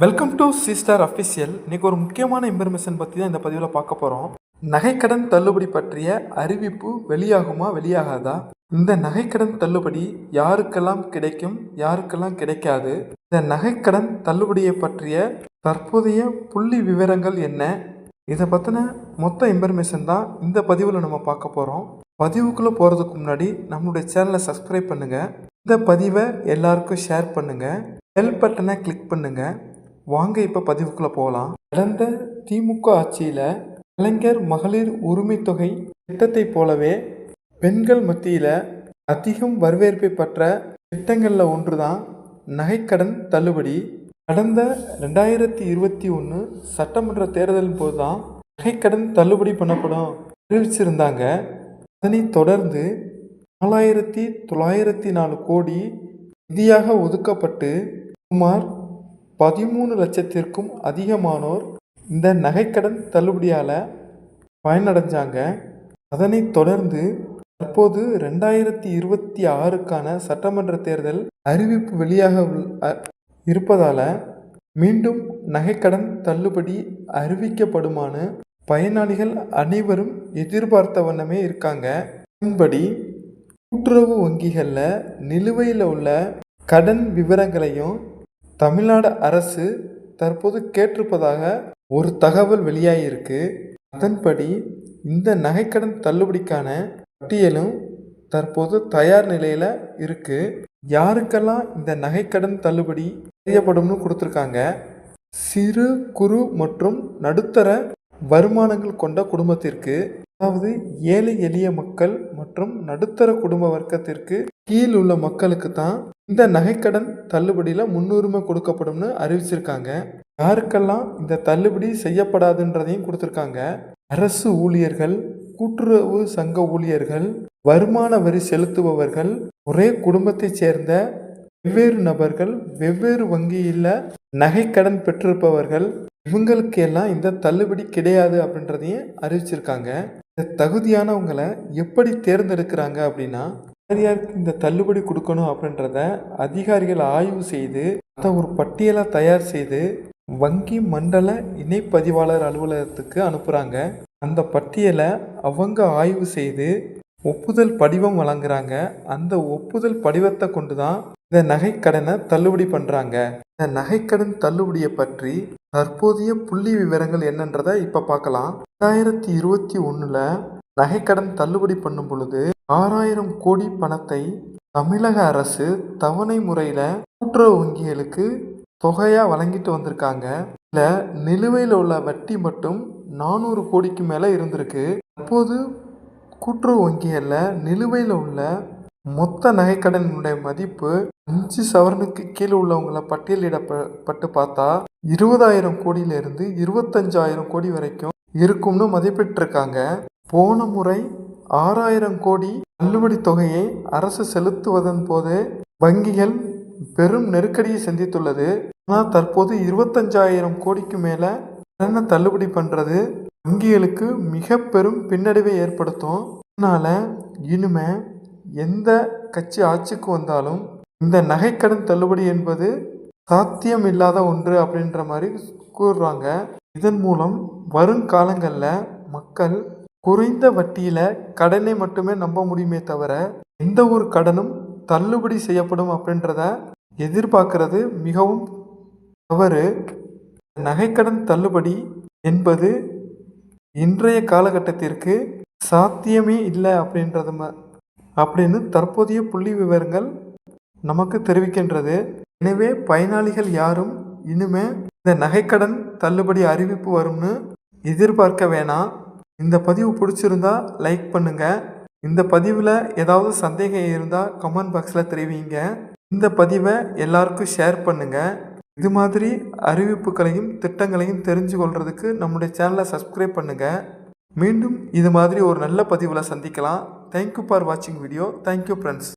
Welcome to சிஸ்டார் official. இன்றைக்கி ஒரு முக்கியமான இன்ஃபர்மேஷன் பற்றி தான் இந்த பதிவில் பார்க்க போகிறோம். நகைக்கடன் தள்ளுபடி பற்றிய அறிவிப்பு வெளியாகுமா வெளியாகாதா, இந்த நகைக்கடன் தள்ளுபடி யாருக்கெல்லாம் கிடைக்கும் யாருக்கெல்லாம் கிடைக்காது, இந்த நகைக்கடன் தள்ளுபடியை பற்றிய தற்போதைய புள்ளி விவரங்கள் என்ன, இதை பற்றின மொத்த இன்ஃபர்மேஷன் தான் இந்த பதிவில் நம்ம பார்க்க போகிறோம். பதிவுக்குள்ளே போகிறதுக்கு முன்னாடி நம்மளுடைய சேனலை சப்ஸ்கிரைப் பண்ணுங்கள், இந்த பதிவை எல்லாருக்கும் ஷேர் பண்ணுங்கள், பெல் பட்டனை கிளிக் பண்ணுங்கள். வாங்க இப்போ பதிவுக்குள்ளே போகலாம். கடந்த திமுக ஆட்சியில் கலைஞர் மகளிர் உரிமை தொகை திட்டத்தை போலவே பெண்கள் மத்தியில் அதிகம் வரவேற்பை பெற்ற திட்டங்களில் ஒன்று தான் நகைக்கடன் தள்ளுபடி. கடந்த 2021 சட்டமன்ற தேர்தலின் போது தான் நகைக்கடன் தள்ளுபடி பண்ணப்படும் அறிவிச்சிருந்தாங்க. அதனைத் தொடர்ந்து 4904 கோடி நிதியாக ஒதுக்கப்பட்டு சுமார் 13 லட்சத்திற்கும் அதிகமானோர் இந்த நகைக்கடன் தள்ளுபடியால் பயனடைஞ்சாங்க. அதனைத் தொடர்ந்து தற்போது 2026க்கான சட்டமன்ற தேர்தல் அறிவிப்பு வெளியாக இருப்பதால் மீண்டும் நகைக்கடன் தள்ளுபடி அறிவிக்கப்படுமான்னு பயனாளிகள் அனைவரும் எதிர்பார்த்த வண்ணமே இருக்காங்க. இதன்படி கூட்டுறவு வங்கிகளில் நிலுவையில் உள்ள கடன் விவரங்களையும் தமிழ்நாடு அரசு தற்போது கேட்டிருப்பதாக ஒரு தகவல் வெளியாகியிருக்கு. அதன்படி இந்த நகைக்கடன் தள்ளுபடிக்கான பட்டியலும் தற்போது தயார் நிலையில் இருக்குது. யாருக்கெல்லாம் இந்த நகைக்கடன் தள்ளுபடி செய்யப்படும்னு கொடுத்துருக்காங்க. சிறு குறு மற்றும் நடுத்தர வருமானங்கள் கொண்ட குடும்பத்திற்கு, அதாவது ஏழை எளிய மக்கள் மற்றும் நடுத்தர குடும்ப வர்க்கத்திற்கு கீழ் உள்ள மக்களுக்கு தான் இந்த நகைக்கடன் தள்ளுபடியில் முன்னுரிமை கொடுக்கப்படும்னு அறிவிச்சிருக்காங்க. யாருக்கெல்லாம் இந்த தள்ளுபடி செய்யப்படாதுன்றதையும் கொடுத்துருக்காங்க. அரசு ஊழியர்கள், கூட்டுறவு சங்க ஊழியர்கள், வருமான வரி செலுத்துபவர்கள், ஒரே குடும்பத்தைச் சேர்ந்த வெவ்வேறு நபர்கள், வெவ்வேறு வங்கியில் நகைக்கடன் பெற்றிருப்பவர்கள், இவங்களுக்கு எல்லாம் இந்த தள்ளுபடி கிடையாது அப்படின்றதையும் அறிவிச்சிருக்காங்க. இந்த தகுதியானவங்களை எப்படி தேர்ந்தெடுக்கிறாங்க அப்படின்னா, யாருக்கு இந்த தள்ளுபடி கொடுக்கணும் அப்படின்றத அதிகாரிகள் ஆய்வு செய்து அதை ஒரு பட்டியலை தயார் செய்து வங்கி மண்டல இணைப்பதிவாளர் அலுவலகத்துக்கு அனுப்புகிறாங்க. அந்த பட்டியலை அவங்க ஆய்வு செய்து ஒப்புதல் படிவம் வழங்குறாங்க. அந்த ஒப்புதல் படிவத்தை கொண்டு தான் இந்த நகைக்கடனை தள்ளுபடி பண்ணுறாங்க. இந்த நகைக்கடன் தள்ளுபடியை பற்றி தற்போதைய புள்ளி விவரங்கள் என்னன்றதை இப்போ பார்க்கலாம். 2021 நகைக்கடன் தள்ளுபடி பண்ணும் பொழுது 6000 கோடி பணத்தை தமிழக அரசு தவணை முறையில் கூட்டுறவு வங்கிகளுக்கு தொகையாக வழங்கிட்டு வந்திருக்காங்க. இதில் நிலுவையில் உள்ள வட்டி மட்டும் 400 கோடிக்கு மேலே இருந்திருக்கு. அப்போது கூட்டுறவு வங்கிகளில் நிலுவையில் உள்ள மொத்த நகைக்கடனுடைய மதிப்பு 5 சவரனுக்கு கீழே உள்ளவங்களை பட்டியலிடப்பட்டு பார்த்தா 20,000 கோடியிலிருந்து 25,000 கோடி வரைக்கும் இருக்கும்னு மதிப்பிட்டிருக்காங்க. போன முறை 6000 கோடி தள்ளுபடி தொகையை அரசு செலுத்துவதன் போது வங்கிகள் பெரும் நெருக்கடியை சந்தித்துள்ளது. ஆனால் தற்போது 25,000 கோடிக்கு மேலே கடனை தள்ளுபடி பண்ணுறது வங்கிகளுக்கு மிக பெரும் பின்னடைவை ஏற்படுத்தும். அதனால் இனிமே எந்த கட்சி ஆட்சிக்கு வந்தாலும் இந்த நகைக்கடன் தள்ளுபடி என்பது சாத்தியம் இல்லாத ஒன்று அப்படின்ற மாதிரி கூறுறாங்க. இதன் மூலம் வருங்காலங்களில் மக்கள் குறைந்த வட்டியில் கடனை மட்டுமே நம்ப முடியுமே தவிர எந்த ஒரு கடனும் தள்ளுபடி செய்யப்படும் அப்படின்றத எதிர்பார்க்கறது மிகவும் தவறு. நகைக்கடன் தள்ளுபடி என்பது இன்றைய காலகட்டத்திற்கு சாத்தியமே இல்லை அப்படின்னு தற்போதைய புள்ளி விவரங்கள் நமக்கு தெரிவிக்கின்றது. எனவே பயனாளிகள் யாரும் இனிமே இந்த நகைக்கடன் தள்ளுபடி அறிவிப்பு வரும்னு எதிர்பார்க்க வேணாம். இந்த பதிவு பிடிச்சிருந்தா லைக் பண்ணுங்கள். இந்த பதிவில் ஏதாவது சந்தேகம் இருந்தால் கமெண்ட் பாக்ஸில் தெரிவிங்க. இந்த பதிவை எல்லாருக்கும் ஷேர் பண்ணுங்கள். இது மாதிரி அறிவிப்புகளையும் திட்டங்களையும் தெரிஞ்சு கொள்றதுக்கு நம்முடைய சேனலை சப்ஸ்கிரைப் பண்ணுங்கள். மீண்டும் இது மாதிரி ஒரு நல்ல பதிவில் சந்திக்கலாம். தேங்க்யூ ஃபார் வாட்சிங் வீடியோ. Thank you friends.